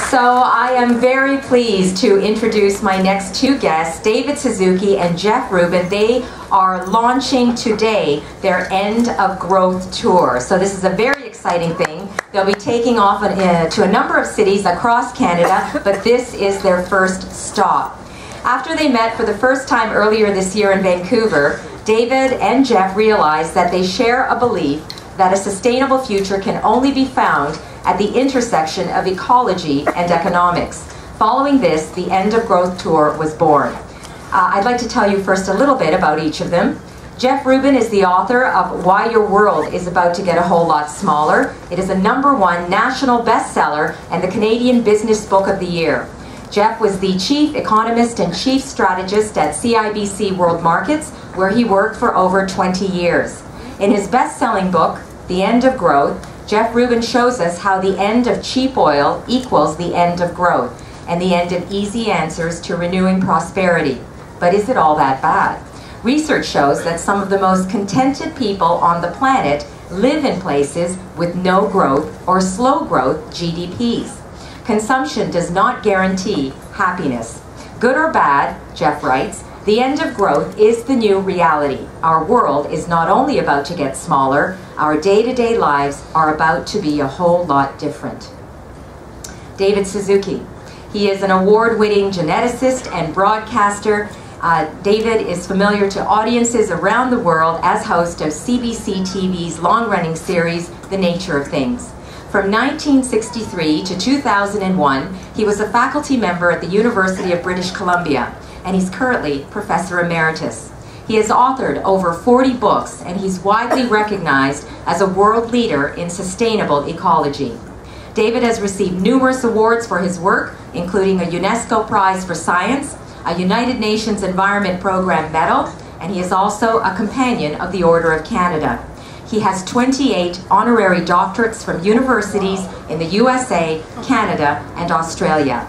So I am very pleased to introduce my next two guests, David Suzuki and Jeff Rubin. They are launching today their End of Growth tour. So this is a very exciting thing. They'll be taking off to a number of cities across Canada, but this is their first stop. After they met for the first time earlier this year in Vancouver, David and Jeff realized that they share a belief that a sustainable future can only be found at the intersection of ecology and economics. Following this, the End of Growth tour was born. I'd like to tell you first a little bit about each of them. Jeff Rubin is the author of Why Your World is About to Get a Whole Lot Smaller. It is a #1 national bestseller and the Canadian Business Book of the Year. Jeff was the chief economist and chief strategist at CIBC World Markets, where he worked for over 20 years. In his best-selling book, The End of Growth, Jeff Rubin shows us how the end of cheap oil equals the end of growth and the end of easy answers to renewing prosperity. But is it all that bad? Research shows that some of the most contented people on the planet live in places with no growth or slow growth GDPs. Consumption does not guarantee happiness. Good or bad, Jeff writes, the end of growth is the new reality. Our world is not only about to get smaller, our day-to-day lives are about to be a whole lot different. David Suzuki. He is an award-winning geneticist and broadcaster. David is familiar to audiences around the world as host of CBC TV's long-running series, The Nature of Things. From 1963 to 2001, he was a faculty member at the University of British Columbia, and he's currently Professor Emeritus. He has authored over 40 books, and he's widely recognized as a world leader in sustainable ecology. David has received numerous awards for his work, including a UNESCO Prize for Science, a United Nations Environment Program Medal, and he is also a Companion of the Order of Canada. He has 28 honorary doctorates from universities in the USA, Canada, and Australia.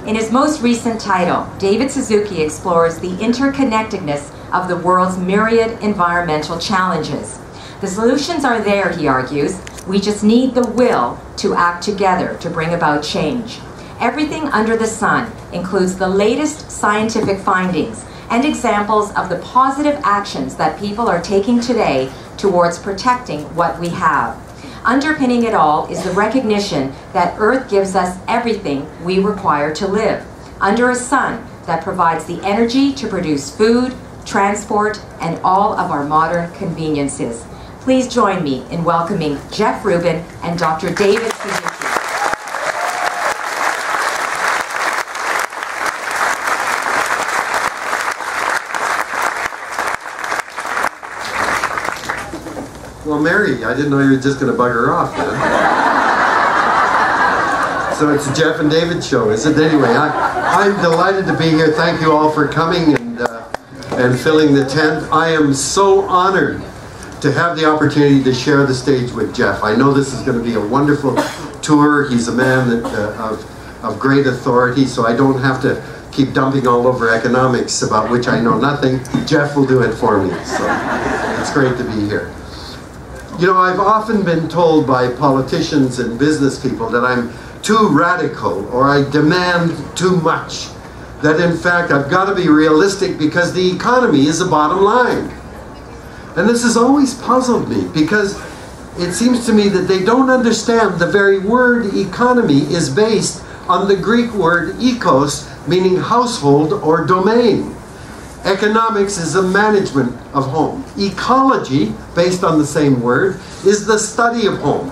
In his most recent title, David Suzuki explores the interconnectedness of the world's myriad environmental challenges. The solutions are there, he argues. We just need the will to act together to bring about change. Everything under the sun includes the latest scientific findings and examples of the positive actions that people are taking today towards protecting what we have. Underpinning it all is the recognition that Earth gives us everything we require to live, under a sun that provides the energy to produce food, transport, and all of our modern conveniences. Please join me in welcoming Jeff Rubin and Dr. David Suzuki. Well, Mary, I didn't know you were just going to bugger off then. So it's a Jeff and David show, is it? Anyway, I'm delighted to be here. Thank you all for coming and filling the tent. I am so honored to have the opportunity to share the stage with Jeff. I know this is going to be a wonderful tour. He's a man that, of great authority, so I don't have to keep dumping all over economics about which I know nothing. Jeff will do it for me, so it's great to be here. You know, I've often been told by politicians and business people that I'm too radical or I demand too much. That in fact I've got to be realistic because the economy is the bottom line. And this has always puzzled me because it seems to me that they don't understand the very word economy is based on the Greek word ekos, meaning household or domain. Economics is the management of home. Ecology, based on the same word, is the study of home.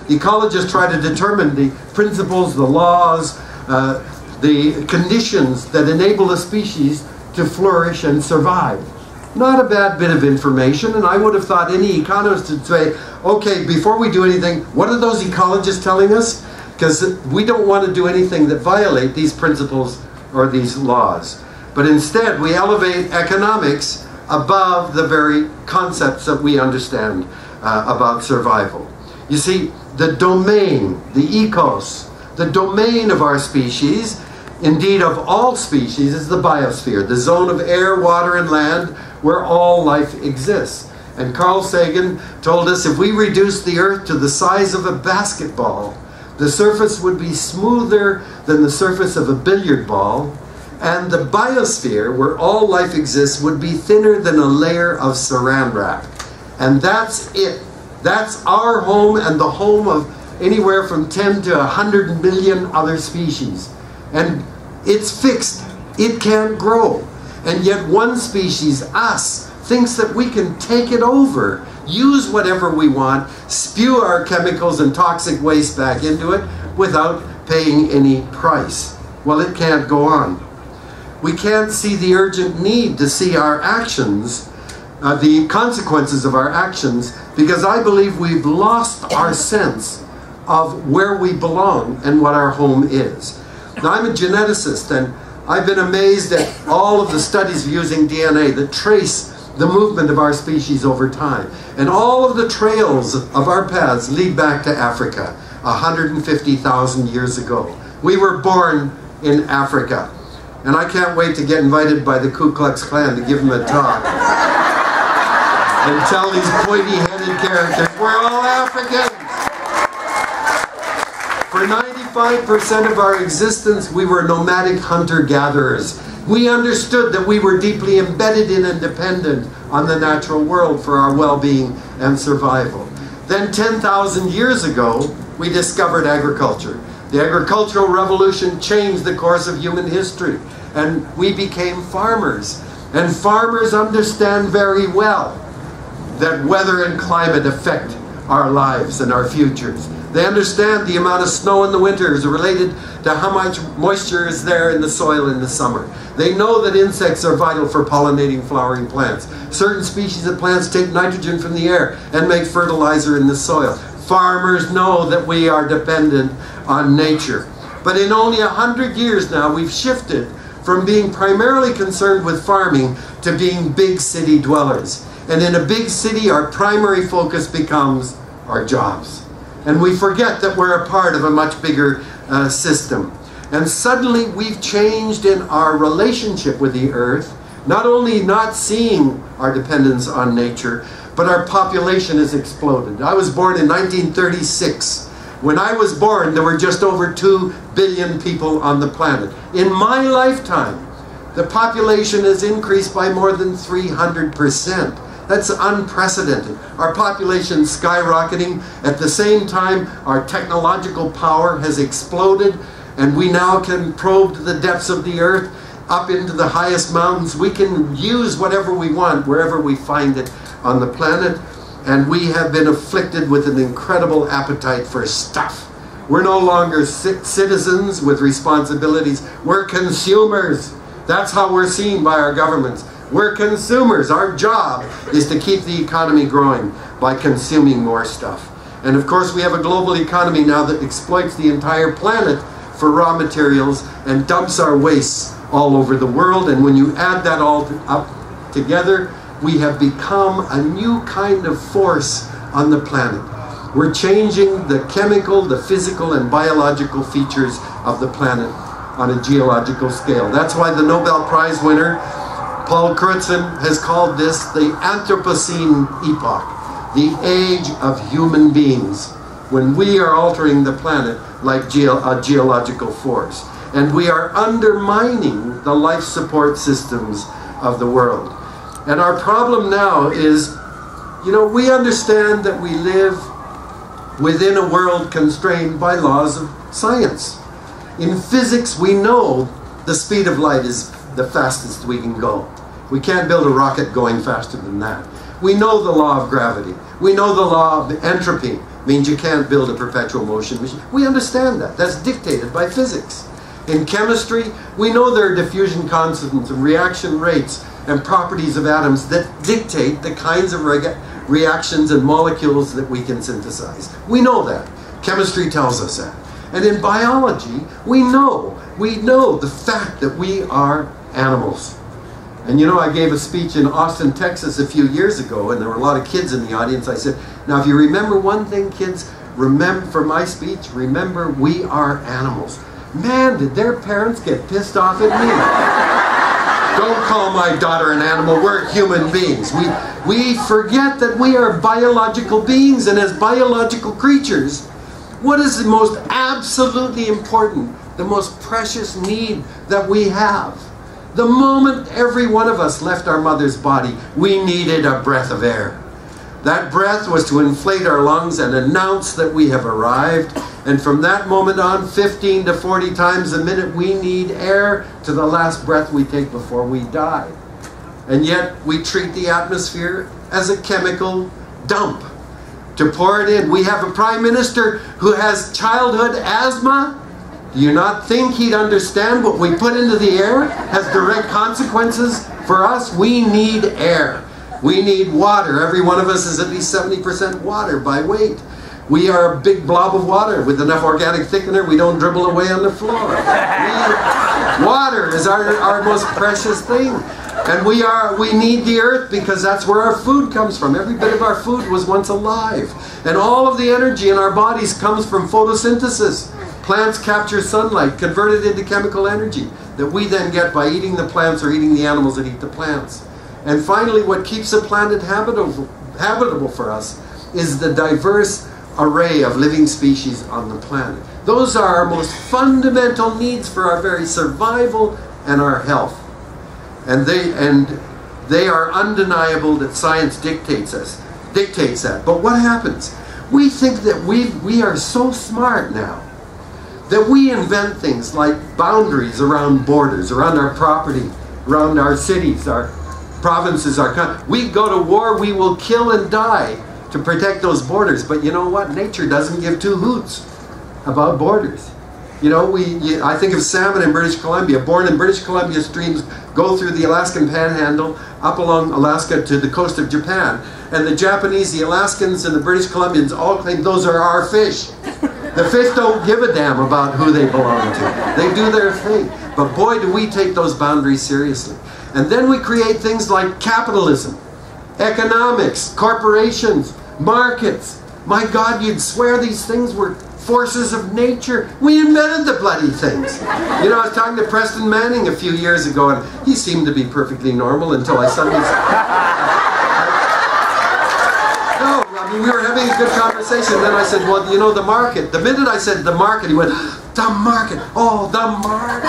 Ecologists try to determine the principles, the laws, the conditions that enable a species to flourish and survive. Not a bad bit of information, and I would have thought any economist would say, okay, before we do anything, what are those ecologists telling us? Because we don't want to do anything that violate these principles or these laws. But instead, we elevate economics above the very concepts that we understand about survival. You see, the domain, the ecos, the domain of our species, indeed of all species, is the biosphere, the zone of air, water, and land where all life exists. And Carl Sagan told us if we reduce the Earth to the size of a basketball, The surface would be smoother than the surface of a billiard ball, and the biosphere, where all life exists, would be thinner than a layer of saran wrap. And that's it. That's our home and the home of anywhere from 10 to 100 million other species. And it's fixed. It can't grow. And yet one species, us, thinks that we can take it over, use whatever we want, spew our chemicals and toxic waste back into it without paying any price. Well, it can't go on. We can't see the urgent need to see our actions, the consequences of our actions, because I believe we've lost our sense of where we belong and what our home is. Now, I'm a geneticist, and I've been amazed at all of the studies using DNA that trace the movement of our species over time. And all of the trails of our paths lead back to Africa 150,000 years ago. We were born in Africa. And I can't wait to get invited by the Ku Klux Klan to give them a talk and tell these pointy-headed characters, we're all Africans. For 95% of our existence, we were nomadic hunter-gatherers. We understood that we were deeply embedded in and dependent on the natural world for our well-being and survival. Then 10,000 years ago, we discovered agriculture. The agricultural revolution changed the course of human history, and we became farmers. And farmers understand very well that weather and climate affect our lives and our futures. They understand the amount of snow in the winter is related to how much moisture is there in the soil in the summer. They know that insects are vital for pollinating flowering plants. Certain species of plants take nitrogen from the air and make fertilizer in the soil. Farmers know that we are dependent on nature. But in only 100 years now, we've shifted from being primarily concerned with farming to being big city dwellers. And in a big city, our primary focus becomes our jobs. And we forget that we're a part of a much bigger system. And suddenly we've changed in our relationship with the earth, not only not seeing our dependence on nature, but our population has exploded. I was born in 1936. When I was born, there were just over 2 billion people on the planet. In my lifetime, the population has increased by more than 300%. That's unprecedented. Our population is skyrocketing. At the same time, our technological power has exploded, and we now can probe to the depths of the earth, up into the highest mountains. We can use whatever we want, wherever we find it on the planet, and we have been afflicted with an incredible appetite for stuff. We're no longer citizens with responsibilities. We're consumers. That's how we're seen by our governments. We're consumers. Our job is to keep the economy growing by consuming more stuff. And of course, we have a global economy now that exploits the entire planet for raw materials and dumps our wastes all over the world. And when you add that all up together, we have become a new kind of force on the planet. We're changing the chemical, the physical, and biological features of the planet on a geological scale. That's why the Nobel Prize winner, Paul Crutzen, has called this the Anthropocene epoch, the age of human beings, when we are altering the planet like a geological force. And we are undermining the life support systems of the world. And our problem now is, we understand that we live within a world constrained by laws of science. In physics, we know the speed of light is the fastest we can go. We can't build a rocket going faster than that. We know the law of gravity. We know the law of entropy. Means you can't build a perpetual motion machine. We understand that. That's dictated by physics. In chemistry, we know there are diffusion constants and reaction rates and properties of atoms that dictate the kinds of reactions and molecules that we can synthesize. We know that. Chemistry tells us that. And in biology, we know the fact that we are animals. And I gave a speech in Austin, Texas a few years ago, and there were a lot of kids in the audience. I said, now if you remember one thing, kids, remember from my speech, remember we are animals. Man, did their parents get pissed off at me. Don't call my daughter an animal, we're human beings. We forget that we are biological beings, and as biological creatures, What is the most absolutely important, the most precious need that we have? The moment every one of us left our mother's body, we needed a breath of air. That breath was to inflate our lungs and announce that we have arrived. And from that moment on, 15 to 40 times a minute, we need air to the last breath we take before we die. And yet we treat the atmosphere as a chemical dump to pour it in. We have a prime minister who has childhood asthma. Do you not think he'd understand what we put into the air has direct consequences for us? We need air. We need water. Every one of us is at least 70% water by weight. We are a big blob of water with enough organic thickener we don't dribble away on the floor. Water is our most precious thing. And we need the earth because that's where our food comes from. Every bit of our food was once alive. And all of the energy in our bodies comes from photosynthesis. Plants capture sunlight, convert it into chemical energy that we then get by eating the plants or eating the animals that eat the plants. And finally, what keeps the planet habitable for us is the diverse array of living species on the planet. Those are our most fundamental needs for our very survival and our health. And they are undeniable that science dictates that. But what happens? We think that we are so smart now that we invent things like boundaries around borders, around our property, around our cities, our provinces, our country. We go to war, we will kill and die to protect those borders. But you know what? Nature doesn't give two hoots about borders. You know, I think of salmon in British Columbia. Born in British Columbia, streams go through the Alaskan Panhandle, up along Alaska to the coast of Japan. And the Japanese, the Alaskans, and the British Columbians all claim those are our fish. The fish don't give a damn about who they belong to. They do their thing. But boy, do we take those boundaries seriously. And then we create things like capitalism, economics, corporations, markets. My God, you'd swear these things were forces of nature. We invented the bloody things. You know, I was talking to Preston Manning a few years ago, and he seemed to be perfectly normal until I suddenly... No, I mean, we were having a good conversation, and then I said, well, you know, the market. The minute I said the market, he went, the market. Oh, the market.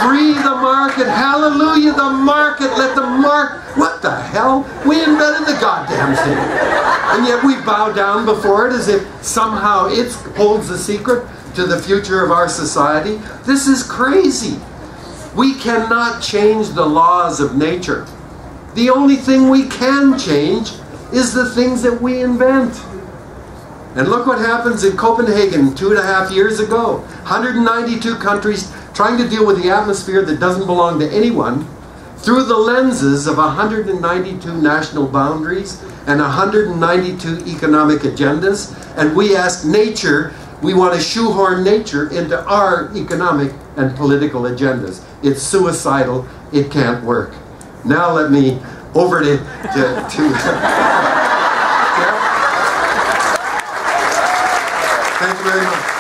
Free the market. Hallelujah, the market. Let the market... What the hell? We invented the goddamn thing. And yet we bow down before it as if somehow it holds the secret to the future of our society. This is crazy. We cannot change the laws of nature. The only thing we can change is the things that we invent. And look what happens in Copenhagen 2.5 years ago. 192 countries trying to deal with the atmosphere that doesn't belong to anyone through the lenses of 192 national boundaries and 192 economic agendas. And we ask nature, we want to shoehorn nature into our economic and political agendas. It's suicidal. It can't work. Now let me over to Thank you very much.